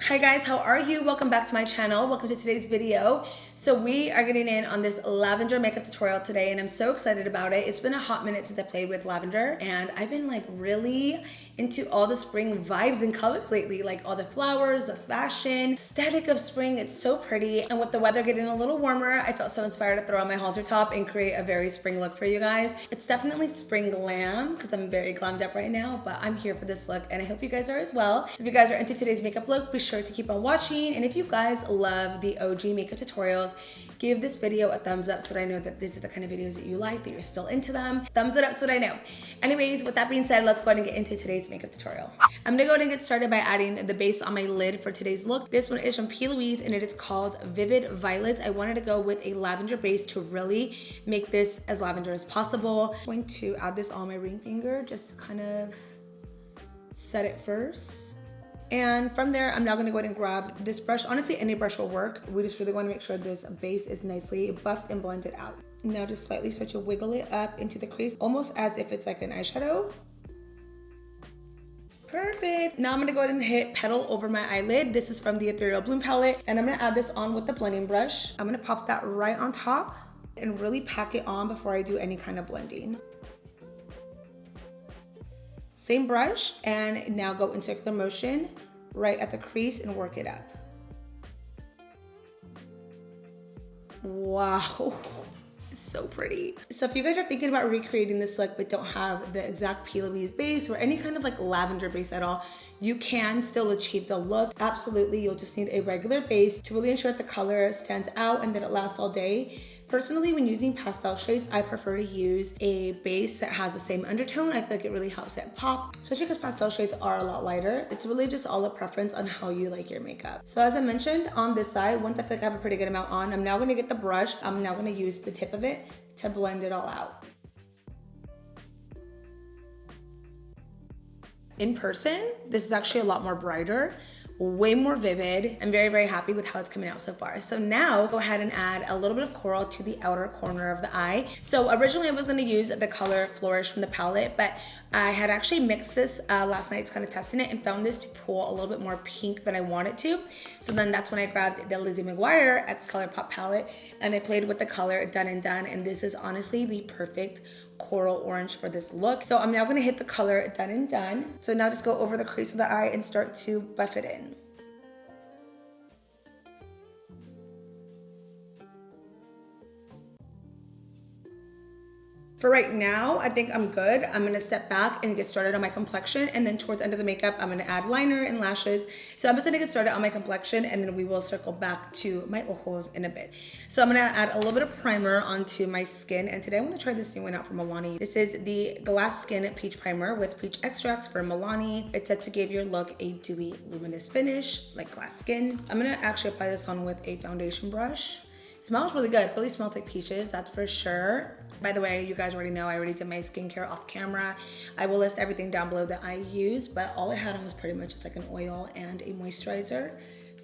Hi guys, how are you? Welcome back to my channel. Welcome to today's video. So we are getting in on this lavender makeup tutorial today and I'm so excited about it. It's been a hot minute since I played with lavender and I've been like really into all the spring vibes and colors lately, like all the flowers, the fashion, aesthetic of spring. It's so pretty. And with the weather getting a little warmer, I felt so inspired to throw on my halter top and create a very spring look for you guys. It's definitely spring glam because I'm very glammed up right now, but I'm here for this look and I hope you guys are as well. So if you guys are into today's makeup look, be sure to keep on watching. And if you guys love the OG makeup tutorials, give this video a thumbs up so that I know that these are the kind of videos that you like, that you're still into them. Thumbs it up so that I know. Anyways, with that being said, let's go ahead and get into today's makeup tutorial. I'm gonna go ahead and get started by adding the base on my lid for today's look. This one is from Louise and it is called Vivid Violets. I wanted to go with a lavender base to really make this as lavender as possible. I'm going to add this on my ring finger just to kind of set it first. And from there, I'm now gonna go ahead and grab this brush. Honestly, any brush will work. We just really wanna make sure this base is nicely buffed and blended out. Now just slightly start to wiggle it up into the crease, almost as if it's like an eyeshadow. Perfect. Now I'm gonna go ahead and hit Petal over my eyelid. This is from the Etheral Bloom palette. And I'm gonna add this on with the blending brush. I'm gonna pop that right on top and really pack it on before I do any kind of blending. Same brush, and now go in circular motion right at the crease and work it up. Wow, it's so pretty. So if you guys are thinking about recreating this look but don't have the exact P. Louise base or any kind of like lavender base at all, you can still achieve the look. Absolutely, you'll just need a regular base to really ensure that the color stands out and that it lasts all day. Personally, when using pastel shades, I prefer to use a base that has the same undertone. I feel like it really helps it pop, especially because pastel shades are a lot lighter. It's really just all a preference on how you like your makeup. So as I mentioned on this side, once I feel like I have a pretty good amount on, I'm now gonna get the brush. I'm now gonna use the tip of it to blend it all out. In person, this is actually a lot more brighter, way more vivid. I'm very, very happy with how it's coming out so far. So now go ahead and add a little bit of coral to the outer corner of the eye. So originally I was gonna use the color Flourish from the palette, but I had actually mixed this last night, kind of testing it, and found this to pull a little bit more pink than I wanted to. So then that's when I grabbed the Lizzie McGuire X Colourpop palette and I played with the color Done and Done. And this is honestly the perfect coral orange for this look. So I'm now gonna hit the color Done and Done. So now just go over the crease of the eye and start to buff it in. For right now, I think I'm good. I'm gonna step back and get started on my complexion, and then towards the end of the makeup, I'm gonna add liner and lashes. So I'm just gonna get started on my complexion, and then we will circle back to my ojos in a bit. So I'm gonna add a little bit of primer onto my skin, and today I'm gonna try this new one out from Milani. This is the Glass Skin Peach Primer with peach extracts from Milani. It's said to give your look a dewy, luminous finish, like glass skin. I'm gonna actually apply this on with a foundation brush. Smells really good. Really smells like peaches, that's for sure. By the way, you guys already know I already did my skincare off camera. I will list everything down below that I use, but all I had on was pretty much just like an oil and a moisturizer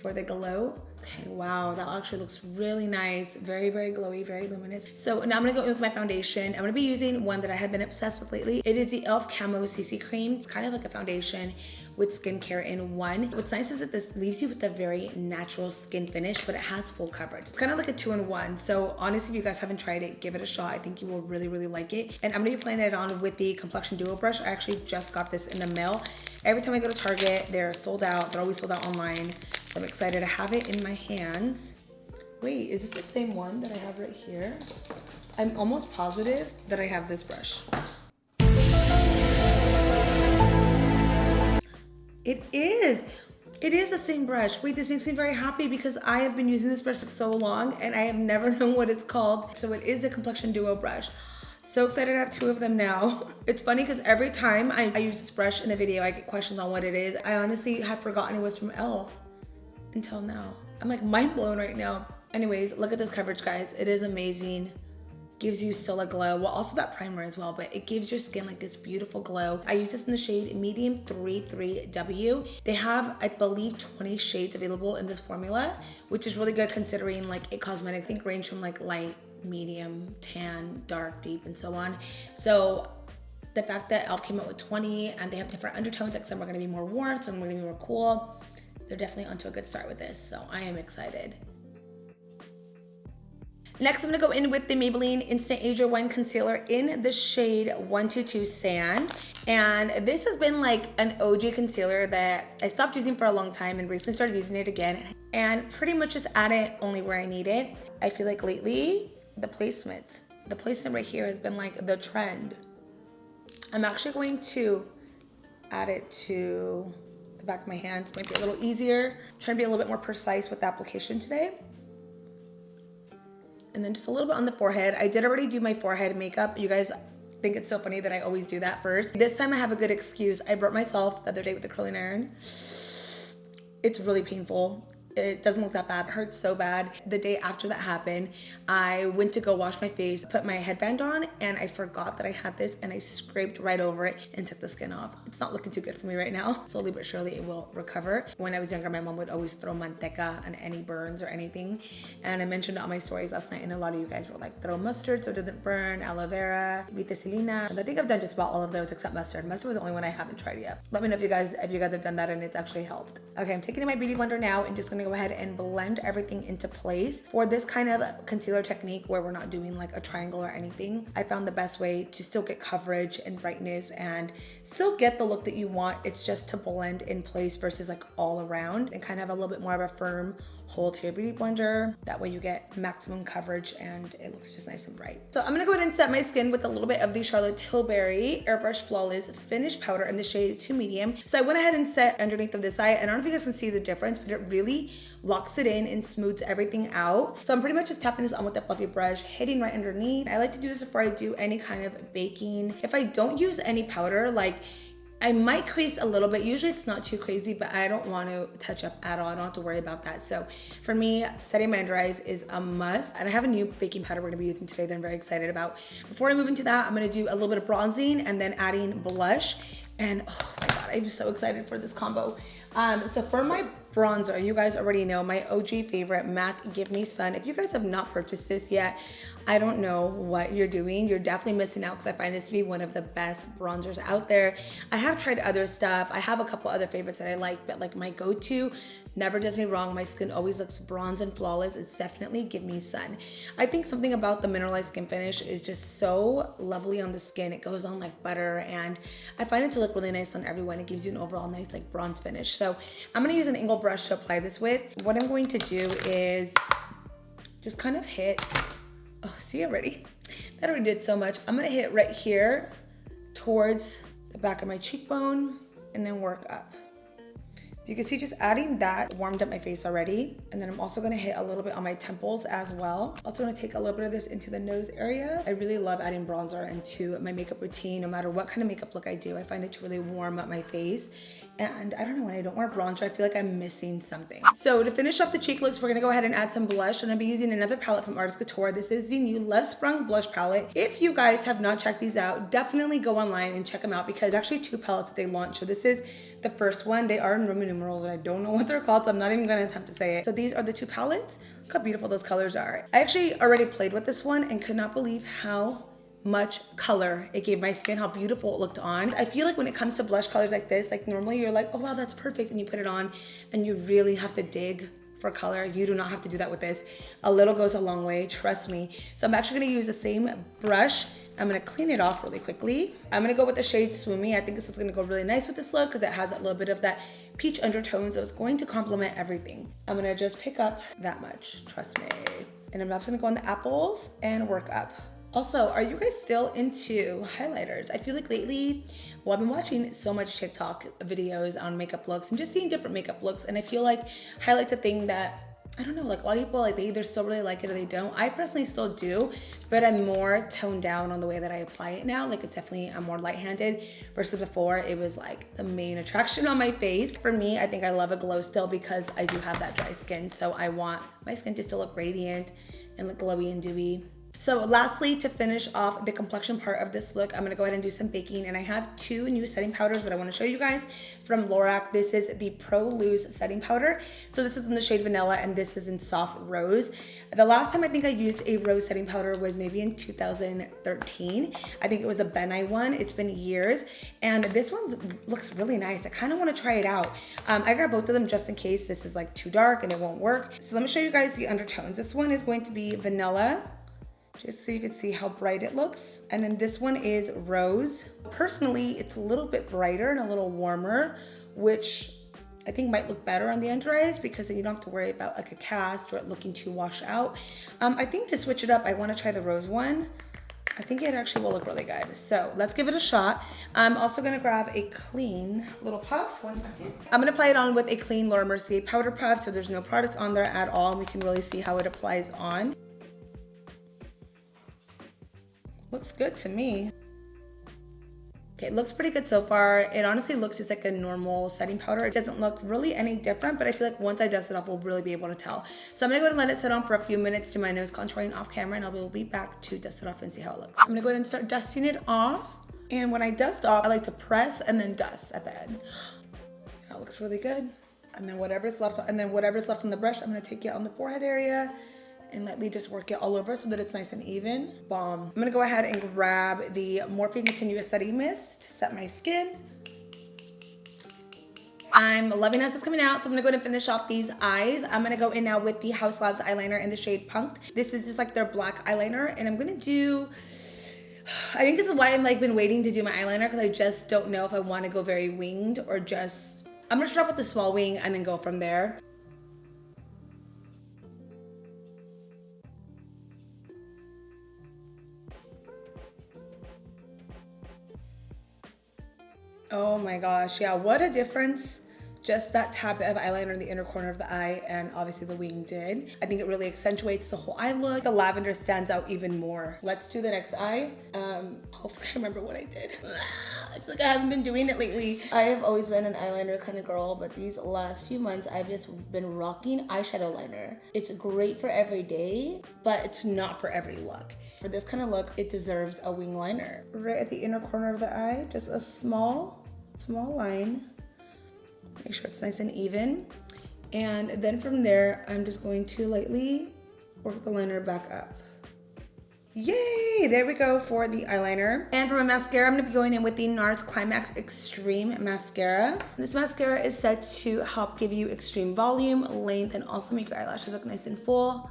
for the glow. Okay, wow, that actually looks really nice. Very, very glowy, very luminous. So now I'm gonna go in with my foundation. I'm gonna be using one that I have been obsessed with lately. It is the e.l.f. Camo CC Cream. It's kind of like a foundation with skincare in one. What's nice is that this leaves you with a very natural skin finish, but it has full coverage. It's kind of like a 2-in-1. So honestly, if you guys haven't tried it, give it a shot. I think you will really, really like it. And I'm gonna be playing it on with the Complexion Duo Brush. I actually just got this in the mail. Every time I go to Target, they're sold out. They're always sold out online. So I'm excited to have it in my hands. Wait, is this the same one that I have right here? I'm almost positive that I have this brush. It is. It is the same brush. Wait, this makes me very happy because I have been using this brush for so long and I have never known what it's called. So it is the Complexion Duo Brush. So excited to have 2 of them now. It's funny because every time I use this brush in a video, I get questions on what it is. I honestly have forgotten it was from e.l.f. until now. I'm like mind blown right now. Anyways, look at this coverage, guys. It is amazing. Gives you still a glow. Well, also that primer as well, but it gives your skin like this beautiful glow. I use this in the shade Medium 33W. They have, I believe, 20 shades available in this formula, which is really good considering like a cosmetic, I think range from like light, medium, tan, dark, deep, and so on. So the fact that e.l.f. came out with 20 and they have different undertones, like some are gonna be more warm, some are gonna be more cool. they're definitely onto a good start with this, so I am excited. Next, I'm gonna go in with the Maybelline Instant Age Rewind Concealer in the shade 122 Sand. And this has been like an OG concealer that I stopped using for a long time and recently started using it again. And pretty much just add it only where I need it. I feel like lately, the placement right here has been like the trend. I'm actually going to add it to the back of my hand. It might be a little easier. Trying to be a little bit more precise with the application today. And then just a little bit on the forehead. I did already do my forehead makeup. You guys think it's so funny that I always do that first. This time I have a good excuse. I burnt myself the other day with the curling iron. It's really painful. It doesn't look that bad. It hurts so bad. The day after that happened, I went to go wash my face, put my headband on, and I forgot that I had this, and I scraped right over it and took the skin off. It's not looking too good for me right now. Slowly but surely it will recover. When I was younger, my mom would always throw manteca on any burns or anything. And I mentioned it on my stories last night, and a lot of you guys were like, throw mustard so it doesn't burn, aloe vera, vitacilina. And I think I've done just about all of those except mustard. Mustard was the only one I haven't tried yet. Let me know if you guys have done that and it's actually helped. Okay, I'm taking my Beauty Blender now and just gonna go ahead and blend everything into place. For this kind of concealer technique where we're not doing like a triangle or anything, I found the best way to still get coverage and brightness and still get the look that you want. It's just to blend in place versus like all around and kind of have a little bit more of a firm hold to your Beauty Blender. That way you get maximum coverage and it looks just nice and bright. So I'm gonna go ahead and set my skin with a little bit of the Charlotte Tilbury Airbrush Flawless Finish Powder in the shade 2 Medium. So I went ahead and set underneath of this eye, and I don't know if you guys can see the difference, but it really locks it in and smooths everything out. So I'm pretty much just tapping this on with a fluffy brush, hitting right underneath. I like to do this before I do any kind of baking. If I don't use any powder, like I might crease a little bit. Usually it's not too crazy, but I don't want to touch up at all. I don't have to worry about that. So for me, setting my under eyes is a must. And I have a new baking powder we're gonna be using today that I'm very excited about. Before I move into that, I'm gonna do a little bit of bronzing and then adding blush. And oh my God, I'm so excited for this combo. So for my bronzer, you guys already know my OG favorite, MAC Give Me Sun. If you guys have not purchased this yet, I don't know what you're doing. You're definitely missing out because I find this to be one of the best bronzers out there. I have tried other stuff. I have a couple other favorites that I like, but like my go-to never does me wrong. My skin always looks bronze and flawless. It's definitely Give Me Sun. I think something about the mineralized skin finish is just so lovely on the skin. It goes on like butter, and I find it to look really nice on everyone. It gives you an overall nice like bronze finish. So I'm gonna use an angled brush to apply this with. What I'm going to do is just kind of hit, oh, see already? That already did so much. I'm gonna hit right here towards the back of my cheekbone and then work up. You can see just adding that warmed up my face already. And then I'm also gonna hit a little bit on my temples as well. Also gonna take a little bit of this into the nose area. I really love adding bronzer into my makeup routine, no matter what kind of makeup look I do. I find it to really warm up my face. And I don't know, when I don't wear bronzer, I feel like I'm missing something. So to finish off the cheek looks, we're gonna go ahead and add some blush. And I'll be using another palette from Artist Couture. This is the new Love Sprung blush palette. If you guys have not checked these out, definitely go online and check them out because actually 2 palettes that they launched. So this is the first one. They are in Roman numerals and I don't know what they're called, so I'm not even gonna attempt to say it. So these are the 2 palettes. Look how beautiful those colors are. I actually already played with this one and could not believe how much color it gave my skin, how beautiful it looked on. I feel like when it comes to blush colors like this, like normally you're like, oh wow, that's perfect, and you put it on and you really have to dig for color. You do not have to do that with this. A little goes a long way, trust me. So I'm actually gonna use the same brush. I'm gonna clean it off really quickly. I'm gonna go with the shade Swoomy. I think this is gonna go really nice with this look because it has a little bit of that peach undertone, so it's going to complement everything. I'm gonna just pick up that much, trust me. And I'm also gonna go on the apples and work up. Also, are you guys still into highlighters? I feel like lately, well, I've been watching so much TikTok videos on makeup looks and just seeing different makeup looks, and I feel like highlight's a thing that, I don't know, like a lot of people, like they either still really like it or they don't. I personally still do, but I'm more toned down on the way that I apply it now. Like it's definitely, I'm more light-handed versus before it was like the main attraction on my face. For me, I think I love a glow still because I do have that dry skin. So I want my skin to still look radiant and look glowy and dewy. So lastly, to finish off the complexion part of this look, I'm gonna go ahead and do some baking, and I have two new setting powders that I wanna show you guys from Lorac. This is the Pro Loose setting powder. So this is in the shade Vanilla, and this is in Soft Rose. The last time I think I used a rose setting powder was maybe in 2013. I think it was a Benai one. It's been years, and this one looks really nice. I kinda wanna try it out. I got both of them just in case this is like too dark and it won't work. So let me show you guys the undertones. This one is going to be Vanilla, just so you can see how bright it looks. And then this one is Rose. Personally, it's a little bit brighter and a little warmer, which I think might look better on the under eyes because then you don't have to worry about like a cast or it looking too washed out. I think to switch it up, I wanna try the Rose one. I think it actually will look really good. So let's give it a shot. I'm also gonna grab a clean little puff, 1 second. I'm gonna apply it on with a clean Laura Mercier powder puff, so there's no product on there at all, and we can really see how it applies on. Looks good to me. Okay, it looks pretty good so far. It honestly looks just like a normal setting powder. It doesn't look really any different, but I feel like once I dust it off, we'll really be able to tell. So I'm gonna go ahead and let it sit on for a few minutes, do my nose contouring off camera, and I'll be back to dust it off and see how it looks. I'm gonna go ahead and start dusting it off. And when I dust off, I like to press and then dust at the end. That looks really good. And then whatever's left on the brush, I'm gonna take it on the forehead area and lightly just work it all over so that it's nice and even. Bomb. I'm gonna go ahead and grab the Morphe Continuous Setting Mist to set my skin. I'm loving as it's coming out, so I'm gonna go ahead and finish off these eyes. I'm gonna go in now with the Haus Labs eyeliner in the shade Punked. This is just like their black eyeliner, and I'm gonna do, I think this is why I'm like been waiting to do my eyeliner, because I just don't know if I wanna go very winged or just, I'm gonna start off with the small wing and then go from there. Oh my gosh, yeah, what a difference just that tap of eyeliner in the inner corner of the eye and obviously the wing did. I think it really accentuates the whole eye look. The lavender stands out even more. Let's do the next eye. Hopefully I remember what I did. I feel like I haven't been doing it lately. I have always been an eyeliner kind of girl, but these last few months I've just been rocking eyeshadow liner. It's great for every day, but it's not for every look. For this kind of look, it deserves a wing liner. Right at the inner corner of the eye, just a small line. Make sure it's nice and even. And then from there, I'm just going to lightly work the liner back up. Yay! There we go for the eyeliner. And for my mascara, I'm gonna be going in with the Nars Climax Extreme Mascara. This mascara is set to help give you extreme volume, length, and also make your eyelashes look nice and full.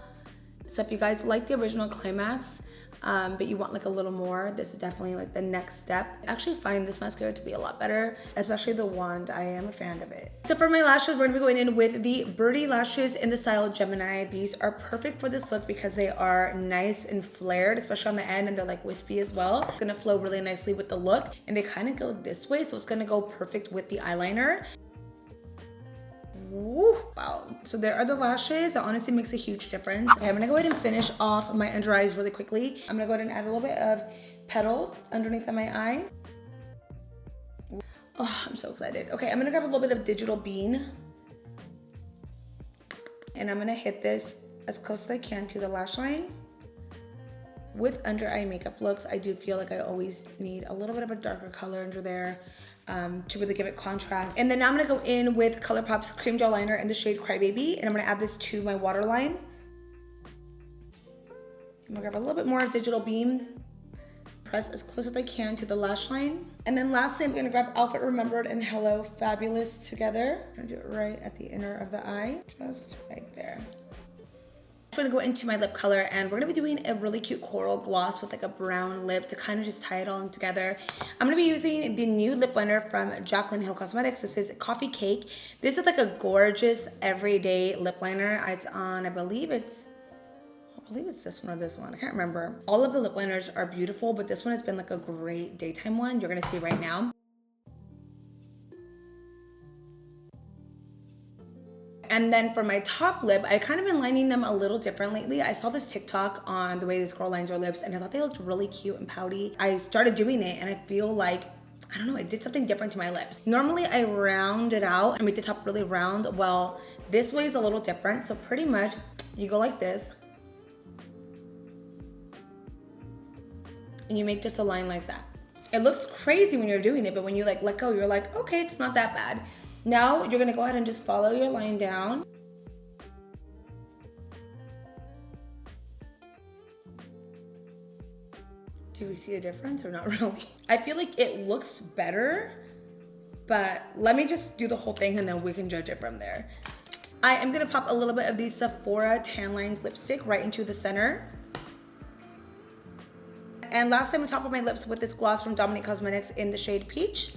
So if you guys like the original Climax, but you want like a little more, this is definitely like the next step. I actually find this mascara to be a lot better, especially the wand. I am a fan of it. So for my lashes, we're gonna be going in with the Birdy lashes in the style Gemini. These are perfect for this look because they are nice and flared, especially on the end, and they're like wispy as well. It's gonna flow really nicely with the look, and they kind of go this way, so it's gonna go perfect with the eyeliner. Woo, wow. So there are the lashes. It honestly makes a huge difference. Okay, I'm gonna go ahead and finish off my under eyes really quickly. I'm gonna go ahead and add a little bit of petal underneath of my eye. Oh, I'm so excited. Okay, I'm gonna grab a little bit of Digital Bean, and I'm gonna hit this as close as I can to the lash line. With under eye makeup looks, I do feel like I always need a little bit of a darker color under there to really give it contrast. And then now I'm gonna go in with Colourpop's Cream Gel Liner in the shade Crybaby, and I'm gonna add this to my waterline. I'm gonna grab a little bit more of Digital Beam, press as close as I can to the lash line. And then lastly, I'm gonna grab Outfit Remembered and Hello Fabulous together. I'm gonna do it right at the inner of the eye, just right there. I'm gonna go into my lip color, and we're gonna be doing a really cute coral gloss with like a brown lip to kind of just tie it all in together. I'm gonna be using the new lip liner from Jaclyn Hill Cosmetics. This is Coffee Cake. This is like a gorgeous everyday lip liner. It's on, I believe it's this one or this one. I can't remember. All of the lip liners are beautiful, but this one has been like a great daytime one. You're gonna see right now. And then for my top lip, I kind of been lining them a little different lately. I saw this TikTok on the way this girl lines her lips, and I thought they looked really cute and pouty. I started doing it, and I feel like, I don't know, I did something different to my lips. Normally I round it out and make the top really round. Well, this way is a little different. So pretty much you go like this. and you make just a line like that. It looks crazy when you're doing it, but when you like let go, you're like, okay, it's not that bad. Now you're gonna go ahead and just follow your line down. Do we see a difference or not really? I feel like it looks better, but let me just do the whole thing and then we can judge it from there. I am gonna pop a little bit of the Sephora Tan Lines lipstick right into the center. And last time on top of my lips with this gloss from Dominique Cosmetics in the shade Peach.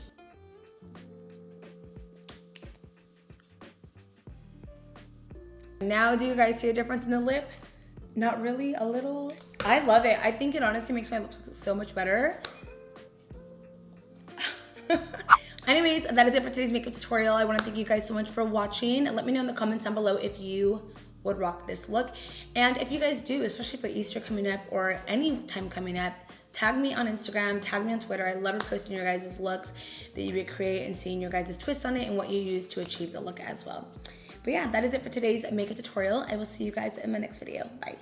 Now, do you guys see a difference in the lip? Not really, a little. I love it. I think it honestly makes my lips look so much better. Anyways, that is it for today's makeup tutorial. I want to thank you guys so much for watching. Let me know in the comments down below if you would rock this look. And if you guys do, especially for Easter coming up or any time coming up, tag me on Instagram, tag me on Twitter. I love posting your guys' looks that you recreate and seeing your guys' twist on it and what you use to achieve the look as well. But yeah, that is it for today's makeup tutorial. I will see you guys in my next video. Bye.